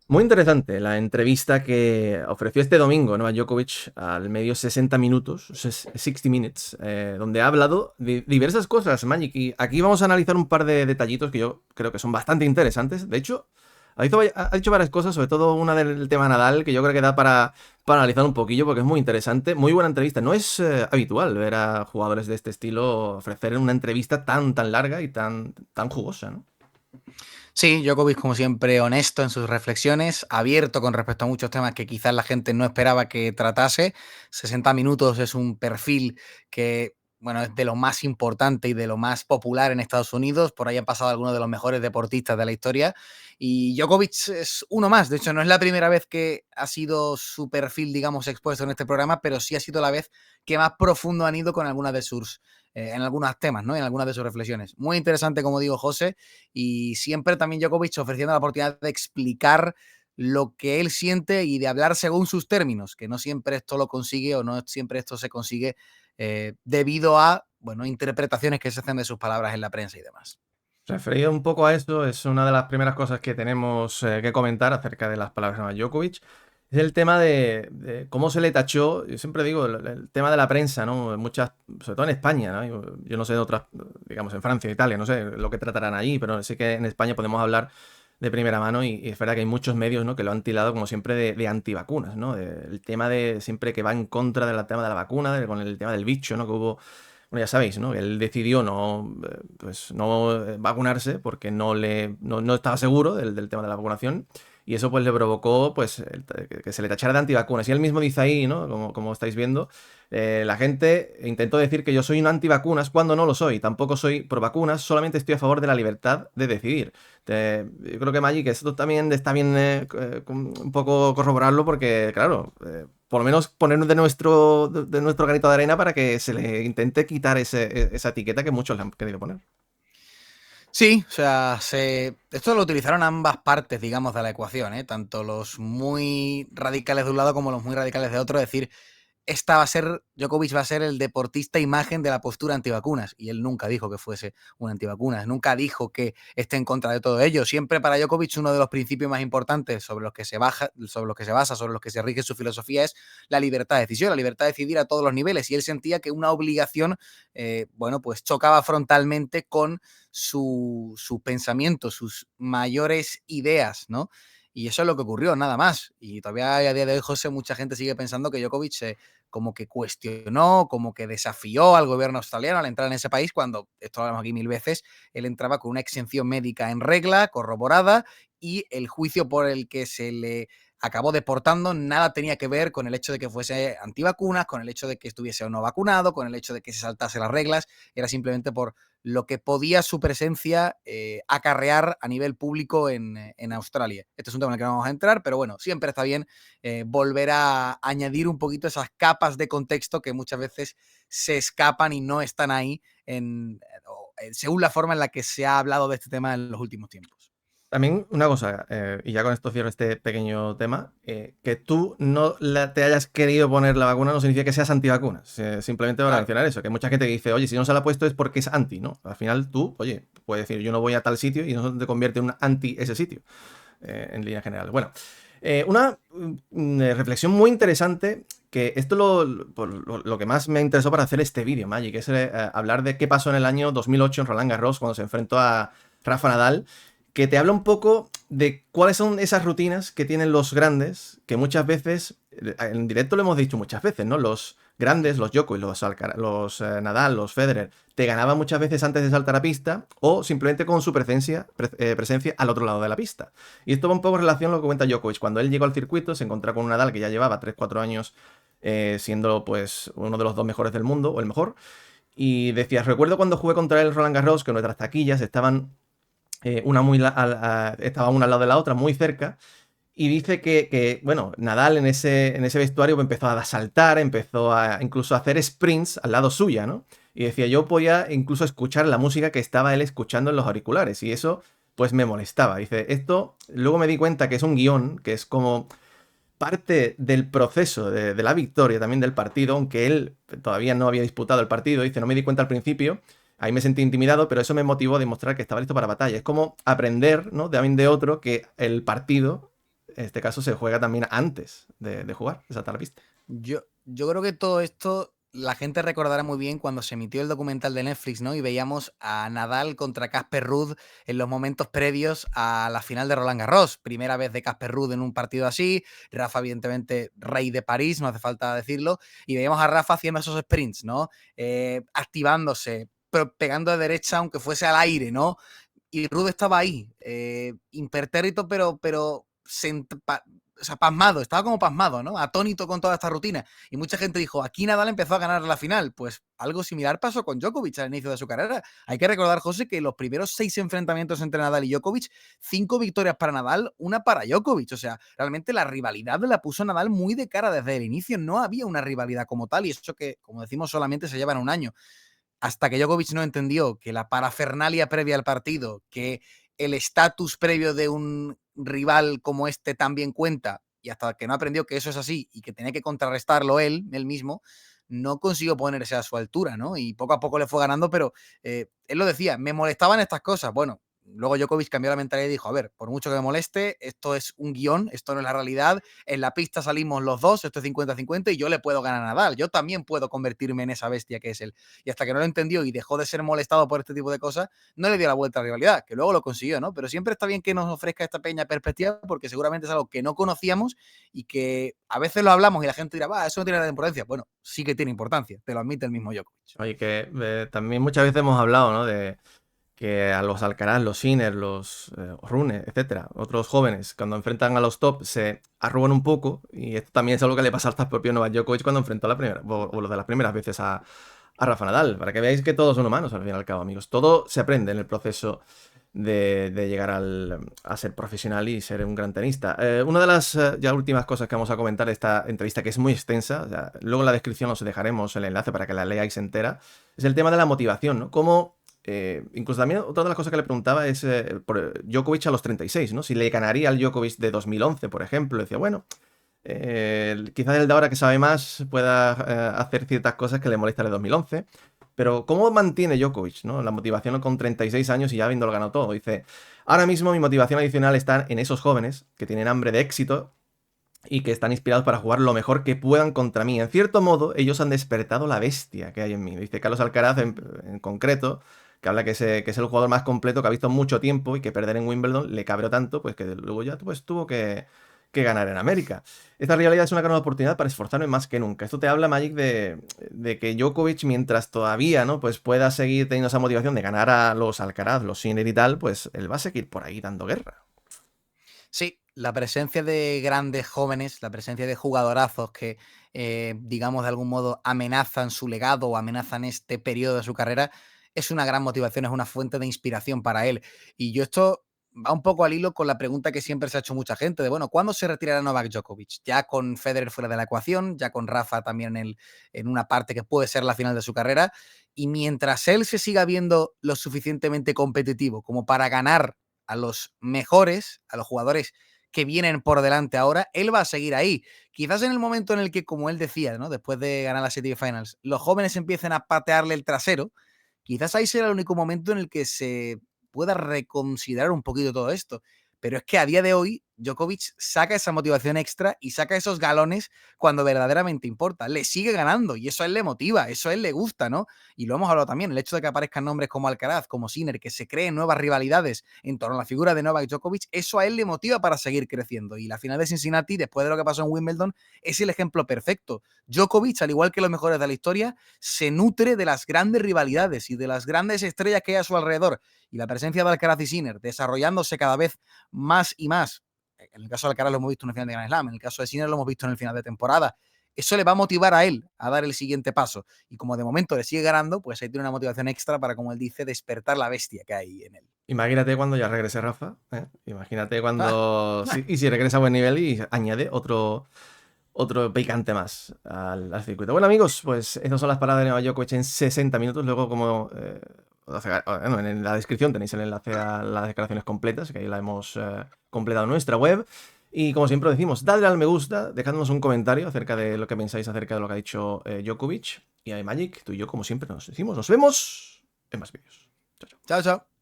Muy interesante la entrevista que ofreció este domingo Novak Djokovic al medio 60 minutos, 60 Minutes, donde ha hablado de diversas cosas, Magic. Y aquí vamos a analizar un par de detallitos que yo creo que son bastante interesantes. De hecho, ha dicho varias cosas, sobre todo una del tema Nadal, que yo creo que da para analizar un poquillo porque es muy interesante. Muy buena entrevista. No es habitual ver a jugadores de este estilo ofrecer una entrevista tan larga y tan jugosa, ¿no? Sí, Djokovic, como siempre, honesto en sus reflexiones, abierto con respecto a muchos temas que quizás la gente no esperaba que tratase. 60 minutos es un perfil que, bueno, es de lo más importante y de lo más popular en Estados Unidos. Por ahí han pasado algunos de los mejores deportistas de la historia. Y Djokovic es uno más. De hecho, no es la primera vez que ha sido su perfil, digamos, expuesto en este programa, pero sí ha sido la vez que más profundo han ido con algunas de sus en algunos temas, ¿no? En algunas de sus reflexiones. Muy interesante, como digo, José, y siempre también Djokovic ofreciendo la oportunidad de explicar lo que él siente y de hablar según sus términos, que no siempre esto lo consigue o no siempre esto se consigue debido a, bueno, interpretaciones que se hacen de sus palabras en la prensa y demás. Referido un poco a eso, es una de las primeras cosas que tenemos que comentar acerca de las palabras de Novak Djokovic. Es el tema de cómo se le tachó, yo siempre digo, el tema de la prensa, ¿no? Muchas, sobre todo en España, ¿no? Yo no sé de otras, digamos, en Francia, Italia, no sé lo que tratarán allí, pero sí que en España podemos hablar de primera mano y es verdad que hay muchos medios, ¿no? Que lo han tildado como siempre de antivacunas, ¿no? El tema de siempre que va en contra del tema de la vacuna, con el tema del bicho, ¿no? Que hubo, bueno, ya sabéis, ¿no? Él decidió no vacunarse porque no estaba seguro del tema de la vacunación y eso pues le provocó pues que se le tachara de antivacunas. Y él mismo dice ahí, ¿no? Como estáis viendo, la gente intentó decir que yo soy un antivacunas cuando no lo soy. Tampoco soy pro vacunas, solamente estoy a favor de la libertad de decidir. Yo creo que Magic, esto también está bien un poco corroborarlo porque, claro, por lo menos ponernos de nuestro granito de arena para que se le intente quitar esa etiqueta que muchos le han querido poner. Sí, o sea, esto lo utilizaron ambas partes, digamos, de la ecuación, ¿eh? Tanto los muy radicales de un lado como los muy radicales de otro. Es decir, Djokovic va a ser el deportista imagen de la postura antivacunas. Y él nunca dijo que fuese un antivacunas, nunca dijo que esté en contra de todo ello. Siempre para Djokovic uno de los principios más importantes sobre los que basa, sobre los que se rige su filosofía es la libertad de decisión, la libertad de decidir a todos los niveles. Y él sentía que una obligación, bueno, pues chocaba frontalmente con su pensamiento, sus mayores ideas, ¿no? Y eso es lo que ocurrió, nada más. Y todavía a día de hoy, José, mucha gente sigue pensando que Djokovic como que cuestionó, como que desafió al gobierno australiano al entrar en ese país, cuando, esto lo hablamos aquí mil veces, él entraba con una exención médica en regla, corroborada, y el juicio por el que se le acabó deportando nada tenía que ver con el hecho de que fuese antivacunas, con el hecho de que estuviese o no vacunado, con el hecho de que se saltase las reglas, era simplemente por lo que podía su presencia acarrear a nivel público en Australia. Este es un tema en el que no vamos a entrar, pero bueno, siempre está bien volver a añadir un poquito esas capas de contexto que muchas veces se escapan y no están ahí según la forma en la que se ha hablado de este tema en los últimos tiempos. También una cosa, y ya con esto cierro este pequeño tema, que tú no te hayas querido poner la vacuna no significa que seas antivacunas. Simplemente para Claro. mencionar eso, que mucha gente dice, oye, si no se la ha puesto es porque es anti, ¿no? Al final tú, oye, puedes decir, yo no voy a tal sitio y no te convierte en un anti ese sitio, en línea general. Bueno, una reflexión muy interesante, que esto lo que más me interesó para hacer este vídeo, Magic, es hablar de qué pasó en el año 2008 en Roland Garros cuando se enfrentó a Rafa Nadal, que te habla un poco de cuáles son esas rutinas que tienen los grandes, que muchas veces, en directo lo hemos dicho muchas veces, ¿no? Los grandes, los Djokovic, los Nadal, los Federer, te ganaban muchas veces antes de saltar a pista o simplemente con su presencia al otro lado de la pista. Y esto va un poco en relación a lo que cuenta Djokovic. Cuando él llegó al circuito se encontró con un Nadal que ya llevaba 3 4 años siendo pues uno de los dos mejores del mundo o el mejor. Y decías, recuerdo cuando jugué contra el Roland Garros que nuestras taquillas estaban estaba una al lado de la otra, muy cerca. Y dice bueno, Nadal en ese vestuario empezó a saltar, empezó a incluso a hacer sprints al lado suya, ¿no? Y decía, yo podía incluso escuchar la música que estaba él escuchando en los auriculares. Y eso, pues me molestaba. Dice, esto, luego me di cuenta que es un guión, que es como parte del proceso de la victoria también del partido, aunque él todavía no había disputado el partido, dice, no me di cuenta al principio, ahí me sentí intimidado, pero eso me motivó a demostrar que estaba listo para batalla. Es como aprender, ¿no? De otro que el partido en este caso se juega también antes de jugar, esa tal vista. Yo creo que todo esto la gente recordará muy bien cuando se emitió el documental de Netflix, ¿no? Y veíamos a Nadal contra Casper Ruud en los momentos previos a la final de Roland Garros. Primera vez de Casper Ruud en un partido así. Rafa, evidentemente, rey de París, no hace falta decirlo. Y veíamos a Rafa haciendo esos sprints, ¿no? Activándose, pero pegando de derecha, aunque fuese al aire, ¿no? Y Ruud estaba ahí, impertérrito, pero o sea, pasmado, estaba como pasmado, ¿no? Atónito con toda esta rutina. Y mucha gente dijo, aquí Nadal empezó a ganar la final. Pues algo similar pasó con Djokovic al inicio de su carrera. Hay que recordar, José, que los primeros 6 enfrentamientos entre Nadal y Djokovic, 5 victorias para Nadal, una para Djokovic. O sea, realmente la rivalidad la puso Nadal muy de cara desde el inicio. No había una rivalidad como tal y eso que, como decimos, solamente se lleva en un año. Hasta que Djokovic no entendió que la parafernalia previa al partido, que el estatus previo de un rival como este también cuenta, y hasta que no aprendió que eso es así y que tenía que contrarrestarlo él mismo, no consiguió ponerse a su altura, ¿no? Y poco a poco le fue ganando, pero él lo decía, me molestaban estas cosas. Bueno, luego Djokovic cambió la mentalidad y dijo, a ver, por mucho que me moleste, esto es un guión, esto no es la realidad, en la pista salimos los dos, esto es 50-50 y yo le puedo ganar a Nadal, yo también puedo convertirme en esa bestia que es él. Y hasta que no lo entendió y dejó de ser molestado por este tipo de cosas, no le dio la vuelta a la rivalidad, que luego lo consiguió, ¿no? Pero siempre está bien que nos ofrezca esta pequeña perspectiva porque seguramente es algo que no conocíamos y que a veces lo hablamos y la gente dirá, va, eso no tiene nada de importancia. Bueno, sí que tiene importancia, te lo admite el mismo Djokovic. Oye, que también muchas veces hemos hablado, ¿no? De que a los Alcaraz, los Sinner, los Rune, etcétera, otros jóvenes, cuando enfrentan a los top, se arrugan un poco. Y esto también es algo que le pasa hasta al propio Novak Djokovic cuando enfrentó la primera, o lo de las primeras veces a Rafa Nadal. Para que veáis que todos son humanos, al fin y al cabo, amigos. Todo se aprende en el proceso de llegar a ser profesional y ser un gran tenista. Una de las ya últimas cosas que vamos a comentar de esta entrevista, que es muy extensa, o sea, luego en la descripción os dejaremos el enlace para que la leáis entera, es el tema de la motivación, ¿no? Cómo, incluso también otra de las cosas que le preguntaba es por Djokovic a los 36, ¿no? Si le ganaría al Djokovic de 2011, por ejemplo. Decía, bueno, quizás el de ahora que sabe más pueda hacer ciertas cosas que le molestan el de 2011. Pero ¿cómo mantiene Djokovic, ¿no? La motivación con 36 años y ya habiéndolo ganado todo? Dice, ahora mismo mi motivación adicional está en esos jóvenes que tienen hambre de éxito y que están inspirados para jugar lo mejor que puedan contra mí. En cierto modo, ellos han despertado la bestia que hay en mí. Dice Carlos Alcaraz en concreto, que habla que es el jugador más completo que ha visto mucho tiempo y que perder en Wimbledon le cabreó tanto, pues que luego ya pues, tuvo que ganar en América. Esta realidad es una gran oportunidad para esforzarme más que nunca. Esto te habla, Magic, de que Djokovic, mientras todavía, ¿no? Pues pueda seguir teniendo esa motivación de ganar a los Alcaraz, los Sinner y tal, pues él va a seguir por ahí dando guerra. Sí, la presencia de grandes jóvenes, la presencia de jugadorazos que, digamos, de algún modo amenazan su legado o amenazan este periodo de su carrera, es una gran motivación, es una fuente de inspiración para él. Y yo esto va un poco al hilo con la pregunta que siempre se ha hecho mucha gente de, bueno, ¿cuándo se retirará Novak Djokovic? Ya con Federer fuera de la ecuación, ya con Rafa también en una parte que puede ser la final de su carrera. Y mientras él se siga viendo lo suficientemente competitivo como para ganar a los mejores, a los jugadores que vienen por delante ahora, él va a seguir ahí. Quizás en el momento en el que, como él decía, ¿no? Después de ganar la Serie Finals, los jóvenes empiecen a patearle el trasero, quizás ahí será el único momento en el que se pueda reconsiderar un poquito todo esto. Pero es que a día de hoy, Djokovic saca esa motivación extra y saca esos galones cuando verdaderamente importa. Le sigue ganando y eso a él le motiva, eso a él le gusta, ¿no? Y lo hemos hablado también, el hecho de que aparezcan nombres como Alcaraz, como Sinner, que se creen nuevas rivalidades en torno a la figura de Novak Djokovic, eso a él le motiva para seguir creciendo. Y la final de Cincinnati, después de lo que pasó en Wimbledon, es el ejemplo perfecto. Djokovic, al igual que los mejores de la historia, se nutre de las grandes rivalidades y de las grandes estrellas que hay a su alrededor. Y la presencia de Alcaraz y Sinner desarrollándose cada vez más y más. En el caso de Alcaraz lo hemos visto en el final de Grand Slam, en el caso de Sinner lo hemos visto en el final de temporada. Eso le va a motivar a él a dar el siguiente paso. Y como de momento le sigue ganando, pues ahí tiene una motivación extra para, como él dice, despertar la bestia que hay en él. Imagínate cuando ya regrese Rafa, ¿eh? Imagínate Ah, cuando... ah. Y si regresa a buen nivel y añade otro picante más al circuito. Bueno, amigos, pues estas son las palabras de Novak Djokovic en 60 minutos. Luego, como bueno, en la descripción tenéis el enlace a las declaraciones completas, que ahí la hemos completado en nuestra web. Y como siempre decimos, dadle al me gusta, dejadnos un comentario acerca de lo que pensáis acerca de lo que ha dicho Djokovic. Y ahí, Magic, tú y yo, como siempre, nos decimos, nos vemos en más vídeos. Chao, chao. Chao, chao.